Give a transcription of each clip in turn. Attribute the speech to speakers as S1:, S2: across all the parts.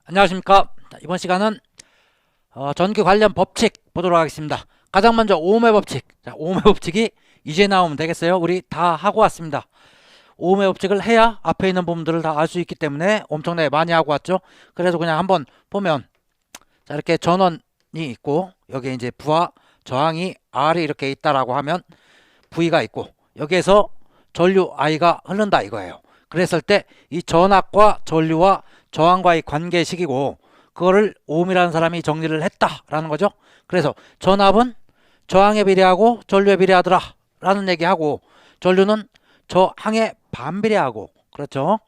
S1: 안녕하십니까. 이번 시간은 전기 관련 법칙 보도록 하겠습니다. 가장 먼저 오음의 법칙. 오음의 법칙이 이제 나오면 되겠어요. 우리 다 하고 왔습니다. 오음의 법칙을 해야 앞에 있는 부분들을 다 알 수 있기 때문에 엄청나게 많이 하고 왔죠. 그래서 그냥 한번 보면 이렇게 전원이 있고 여기에 이제 부하 저항이 R이 이렇게 있다라고 하면 V가 있고 여기에서 전류 I가 흐른다 이거예요. 그랬을 때 이 전압과 전류와 저항과의 관계식이고 그거를 오음이라는 사람이 정리를 했다라는 거죠. 그래서 전압은 저항에 비례하고 전류에 비례하더라 라는 얘기하고 전류는 저항에 반비례하고, 그렇죠.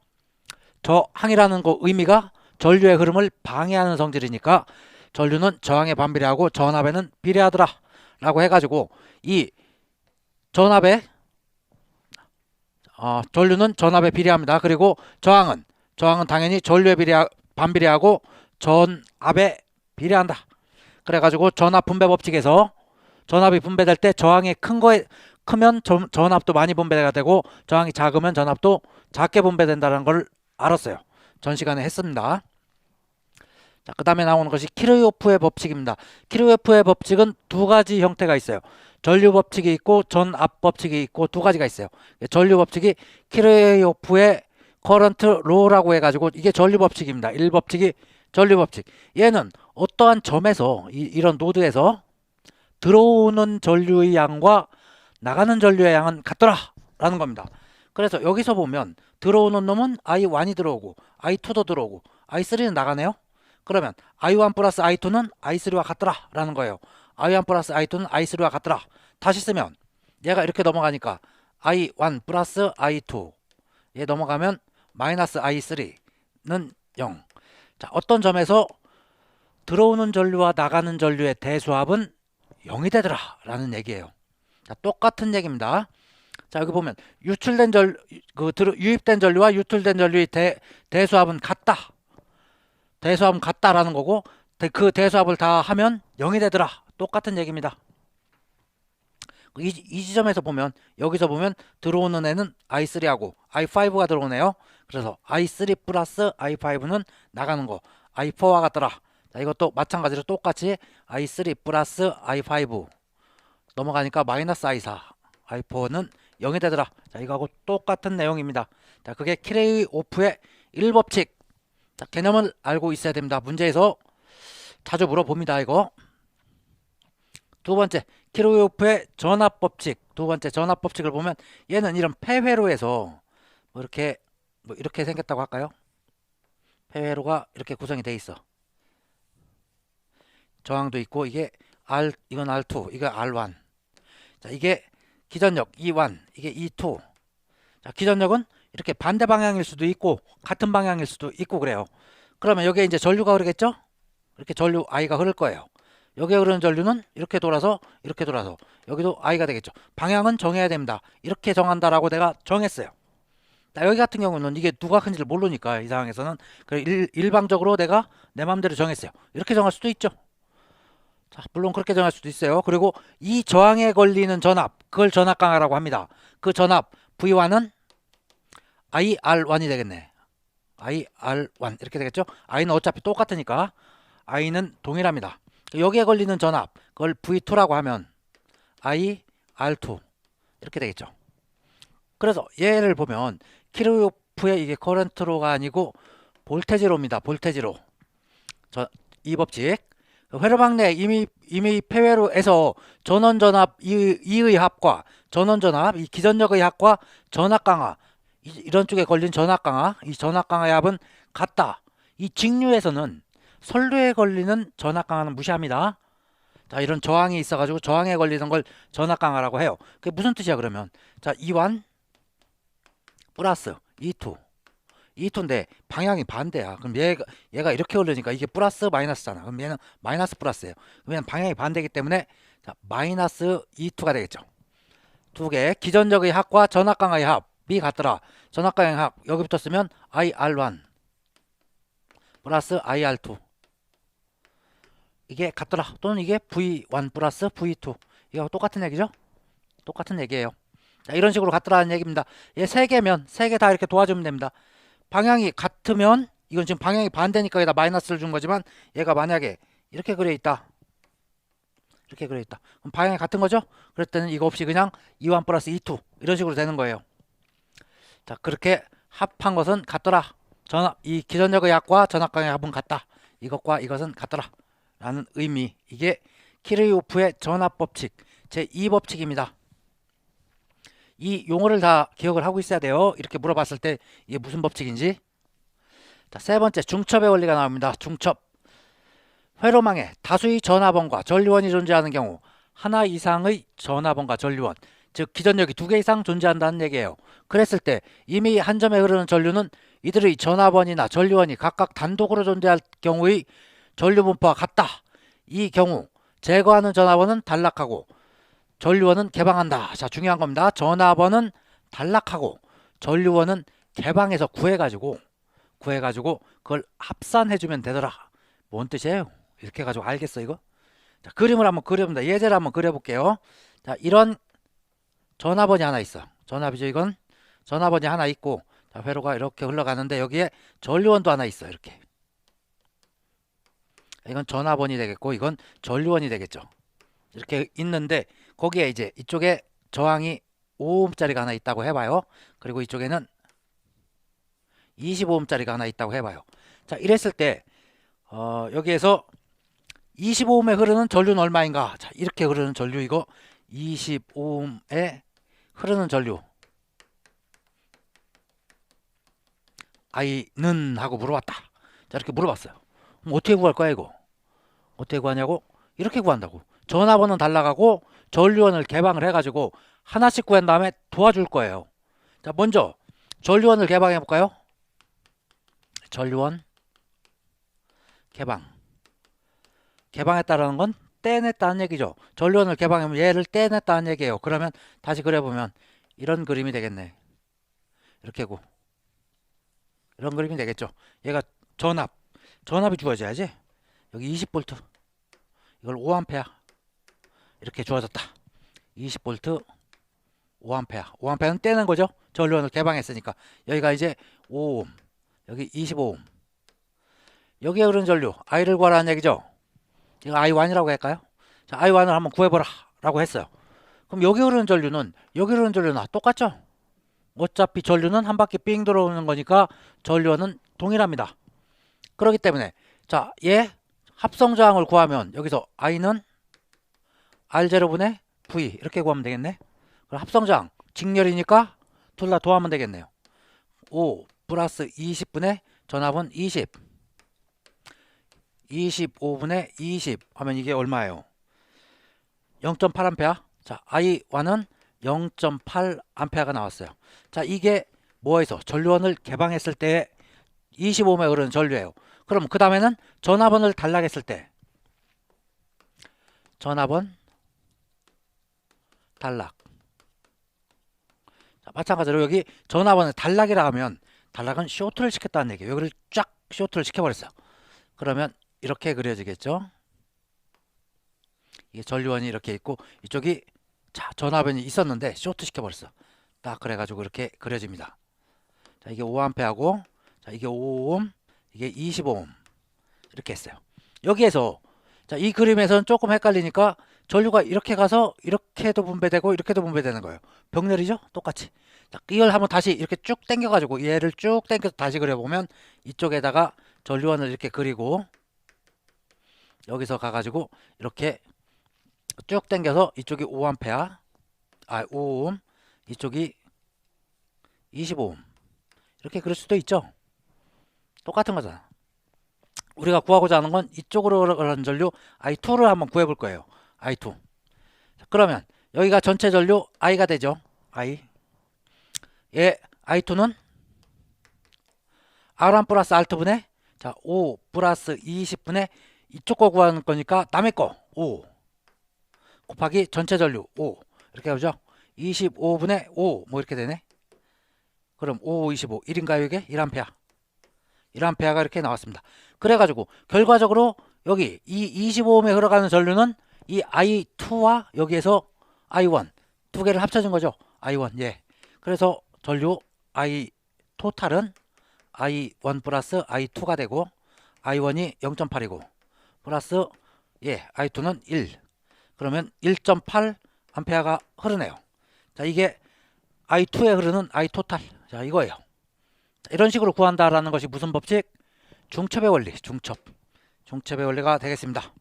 S1: 저항이라는 거 의미가 전류의 흐름을 방해하는 성질이니까 전류는 저항에 반비례하고 전압에는 비례하더라 라고 해가지고 이 전압에 전류는 전압에 비례합니다. 그리고 저항은 당연히 전류에 반비례하고 전압에 비례한다. 그래가지고 전압 분배 법칙에서 전압이 분배될 때 저항이 크면 전압도 많이 분배가 되고 저항이 작으면 전압도 작게 분배된다는 걸 알았어요. 전 시간에 했습니다. 자, 그 다음에 나오는 것이 키르호프의 법칙입니다. 키르호프의 법칙은 두 가지 형태가 있어요. 전류 법칙이 있고 전압 법칙이 있고 두 가지가 있어요. 전류 법칙이 키르호프의 커런트 로라고 해가지고 이게 전류 법칙입니다. 1법칙이 전류 법칙. 얘는 어떠한 점에서 이런 노드에서 들어오는 전류의 양과 나가는 전류의 양은 같더라 라는 겁니다. 그래서 여기서 보면 들어오는 놈은 I1이 들어오고 I2도 들어오고 I3는 나가네요. 그러면 I1 플러스 I2는 I3와 같더라 라는 거예요. I1 플러스 I2는 I3와 같더라. 다시 쓰면 얘가 이렇게 넘어가니까 I1 플러스 I2 얘 넘어가면 마이너스 I3는 0. 자, 어떤 점에서 들어오는 전류와 나가는 전류의 대수합은 0이 되더라 라는 얘기예요. 자, 똑같은 얘기입니다. 자, 여기 보면 유입된 전류와 유출된 전류의 대수합은 같다. 대수합은 같다라는 거고 그 대수합을 다 하면 0이 되더라. 똑같은 얘기입니다. 이 지점에서 보면 여기서 보면 들어오는 애는 I3하고 I5가 들어오네요. 그래서 I3 플러스 I5는 나가는 거 I4와 같더라. 자, 이것도 마찬가지로 똑같이 I3 플러스 I5 넘어가니까 마이너스 I4 I4는 0이 되더라. 자, 이거하고 똑같은 내용입니다. 자, 그게 키르호프의 1법칙. 자, 개념을 알고 있어야 됩니다. 문제에서 자주 물어봅니다. 이거. 두 번째, 키르호프의 전압법칙. 두 번째 전압법칙을 보면 얘는 이런 폐회로에서 이렇게 생겼다고 할까요? 폐회로가 이렇게 구성이 돼 있어. 저항도 있고 이건 R2, 이거 R1. 자, 이게 기전력 E1, 이게 E2. 자, 기전력은 이렇게 반대 방향일 수도 있고 같은 방향일 수도 있고 그래요. 그러면 여기에 이제 전류가 흐르겠죠? 이렇게 전류 I가 흐를 거예요. 여기에 흐르는 전류는 이렇게 돌아서 여기도 I가 되겠죠. 방향은 정해야 됩니다. 이렇게 정한다라고 내가 정했어요. 자, 여기 같은 경우는 이게 누가 큰지를 모르니까 이 상황에서는 일방적으로 내가 내 마음대로 정했어요. 이렇게 정할 수도 있죠. 자, 물론 그렇게 정할 수도 있어요. 그리고 이 저항에 걸리는 전압, 그걸 전압 강화라고 합니다. 그 전압 V1은 IR1이 되겠네. IR1 이렇게 되겠죠. I는 어차피 똑같으니까 I는 동일합니다. 여기에 걸리는 전압, 그걸 V2라고 하면 IR2 이렇게 되겠죠. 그래서 얘를 보면 키르호프의 이게 커런트로가 아니고 볼테지로입니다. 볼테지로. 이 법칙. 회로막 내 이미 폐회로에서 전원전압 이의 합과 전원전압, 이 기전력의 합과 전압강화, 이런 쪽에 걸린 전압강화, 이 전압강화의 합은 같다. 이 직류에서는 선류에 걸리는 전압강화는 무시합니다. 자, 이런 저항이 있어가지고 저항에 걸리는 걸 전압강화라고 해요. 그게 무슨 뜻이야 그러면? 자, E1 플러스 E2인데 방향이 반대야. 그럼 얘가 이렇게 흐르니까 이게 플러스 마이너스잖아. 그럼 얘는 마이너스 플러스예요. 그럼 얘는 방향이 반대이기 때문에 자, 마이너스 E2가 되겠죠. 두 개 기전력의 합과 전압강화의 합이 같더라. 전압강화의 합 여기부터 쓰면 IR1 플러스 IR2 이게 같더라. 또는 이게 V1 플러스 V2 이거 똑같은 얘기죠. 똑같은 얘기예요. 자, 이런 식으로 같더라는 얘기입니다. 얘 세 개 다 이렇게 도와주면 됩니다. 방향이 같으면 이건 지금 방향이 반대니까 여기다 마이너스를 준 거지만 얘가 만약에 이렇게 그려 있다. 이렇게 그려 있다. 그럼 방향이 같은 거죠? 그럴 때는 이거 없이 그냥 E1 플러스 E2 이런 식으로 되는 거예요. 자, 그렇게 합한 것은 같더라. 이 기전력의 약과 전압광의 합은 같다. 이것과 이것은 같더라. 라는 의미. 이게 키르호프의 전압법칙 제2법칙입니다. 이 용어를 다 기억을 하고 있어야 돼요. 이렇게 물어봤을 때 이게 무슨 법칙인지. 자, 세 번째 중첩의 원리가 나옵니다. 중첩. 회로망에 다수의 전압원과 전류원이 존재하는 경우 하나 이상의 전압원과 전류원, 즉 기전력이 2개 이상 존재한다는 얘기예요. 그랬을 때 이미 한 점에 흐르는 전류는 이들의 전압원이나 전류원이 각각 단독으로 존재할 경우의 전류 분포와 같다. 이 경우 제거하는 전압원은 단락하고 전류원은 개방한다. 자, 중요한 겁니다. 전압원은 단락하고 전류원은 개방해서 구해가지고 그걸 합산해주면 되더라. 뭔 뜻이에요? 이렇게 해가지고 알겠어 이거? 자, 그림을 한번 그려봅니다. 예제를 한번 그려볼게요. 자, 이런 전압원이 하나 있어. 전압이죠 이건. 전압원이 하나 있고, 자, 회로가 이렇게 흘러가는데 여기에 전류원도 하나 있어. 이렇게. 이건 전압원이 되겠고 이건 전류원이 되겠죠. 이렇게 있는데 거기에 이제 이쪽에 저항이 5oh짜리가 하나 있다고 해봐요. 그리고 이쪽에는 25oh짜리가 하나 있다고 해봐요. 자, 이랬을 때 여기에서 25oh에 흐르는 전류는 얼마인가? 자, 이렇게 흐르는 전류 이거 25oh에 흐르는 전류 I는 하고 물어봤다. 자, 이렇게 물어봤어요. 그럼 어떻게 구할 거야 이거? 어떻게 구하냐고? 이렇게 구한다고. 전압원은 달라가고 전류원을 개방을 해가지고 하나씩 구한 다음에 도와줄 거예요. 자, 먼저 전류원을 개방해 볼까요? 전류원 개방했다라는 건 떼냈다는 얘기죠. 전류원을 개방하면 얘를 떼냈다는 얘기예요. 그러면 다시 그려보면 이런 그림이 되겠네. 이렇게 고 이런 그림이 되겠죠. 얘가 전압이 주어져야지. 여기 20V 이걸 5A 이렇게 주어졌다. 20V 5A 5A는 떼는 거죠. 전류원을 개방했으니까. 여기가 이제 5ohm 여기 25ohm 여기에 흐르는 전류 I를 구하라는 얘기죠. 이거 I1이라고 할까요? 자, I1을 한번 구해보라 라고 했어요. 그럼 여기 흐르는 전류는 똑같죠? 어차피 전류는 한 바퀴 삥 돌아오는 거니까 전류원은 동일합니다. 그렇기 때문에 자, 얘 합성저항을 구하면 여기서 I는 R0분의 V 이렇게 구하면 되겠네. 그럼 합성저항 직렬이니까 둘 다 도하면 되겠네요. 5 플러스 20분의 전압은 20 25분의 20 하면 이게 얼마예요? 0.8A. 자, I1은 0.8A가 나왔어요. 자, 이게 뭐에서 전류원을 개방했을 때 25oh에 흐르는 전류예요. 그럼 그 다음에는 전압원을 단락했을 때 전압원 단락. 자, 마찬가지로 여기 전압원을 단락이라 하면 단락은 쇼트를 시켰다는 얘기예요. 여기를 쫙 쇼트를 시켜버렸어요. 그러면 이렇게 그려지겠죠. 이게 전류원이 이렇게 있고 이쪽이 자, 전압원이 있었는데 쇼트 시켜버렸어. 딱 그래가지고 이렇게 그려집니다. 자, 이게 5A하고 자, 이게 5ohm 이게 25ohm 이렇게 했어요. 여기에서 자, 이 그림에서는 조금 헷갈리니까 전류가 이렇게 가서 이렇게도 분배되고 이렇게도 분배되는 거예요. 병렬이죠? 똑같이. 자, 이걸 한번 다시 이렇게 쭉 당겨가지고 얘를 쭉 당겨서 다시 그려보면 이쪽에다가 전류원을 이렇게 그리고 여기서 가가지고 이렇게 쭉 당겨서 이쪽이 5A 5ohm 이쪽이 25ohm 이렇게 그릴 수도 있죠. 똑같은 거잖아. 우리가 구하고자 하는 건 이쪽으로 흐르는 전류 I2를 한번 구해 볼 거예요. I2. 자, 그러면 여기가 전체 전류 I가 되죠. I. 예, I2는 R1 플러스 R2분의 자, 5 플러스 20분의 이쪽 거 구하는 거니까 남의 거 5 곱하기 전체 전류 5 이렇게 하죠. 25분의 5 뭐 이렇게 되네. 그럼 5, 25 1인가요 이게? 1A 1A가 이렇게 나왔습니다. 그래가지고 결과적으로 여기 이 25oh에 흘러가는 전류는 이 I2와 여기에서 I1 두 개를 합쳐진 거죠. I1 예. 그래서 전류 I 토탈은 I1 플러스 I2가 되고 I1이 0.8이고 플러스 I2는 1. 그러면 1.8 암페어가 흐르네요. 자, 이게 I2에 흐르는 I 토탈. 자, 이거예요. 자, 이런 식으로 구한다라는 것이 무슨 법칙? 중첩의 원리, 중첩의 원리가 되겠습니다.